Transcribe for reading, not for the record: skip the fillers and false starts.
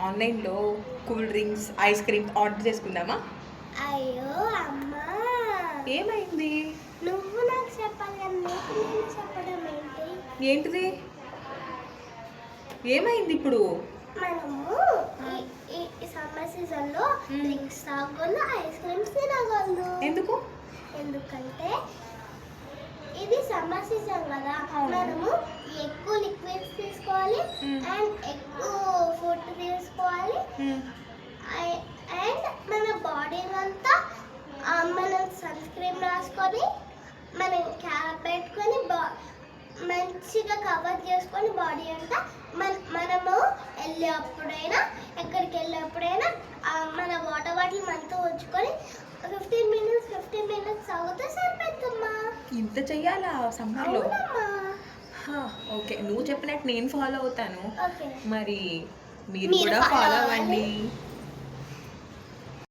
ఆన్లైన్లో cool drinks, ice creams order చేసుకుందామా? అయ్యో అమ్మా, ఏమైంది? నువ్వు నాకు చెప్పాలి కానీ నీకు నేను చెప్పడం ఏంటి? ఏంటిది? ఏమైంది ఇప్పుడు? మనము ఈ సమ్మర్ సీజన్లో డ్రింక్స్ తాగొద్దు, ఐస్ క్రీమ్స్ తినగలదు. ఎందుకు? ఎందుకంటే ఇది సమ్మర్ సీజన్ కదా, మనము ఎక్కువ లిక్విడ్స్ తీసుకోవాలి అండ్ ఎక్కువ ఫుడ్ తీసుకోవాలి అండ్ మన బాడీ అంతా మనం సన్ స్క్రీన్ రాసుకొని మనం క్యాప్ పెట్టుకొని మంచిగా కవర్ చేసుకొని బాడీ అంతా మనము వెళ్ళేప్పుడైనా ఎక్కడికి వెళ్ళేప్పుడైనా మన వాటర్ బాటిల్ మనతో ఉంచుకొని 15 minutes తాగితే సరిపోతుందమ్మా. ఇంత చెయ్యాలా సమ్మర్లో? అవునమ్మా. ఓకే, నువ్వు చెప్పినట్టు నేను ఫాలో అవుతాను. ఓకే, మరి మీరు మీరు కూడా follow ఫాలో అవ్వాలి. అవ్వండి.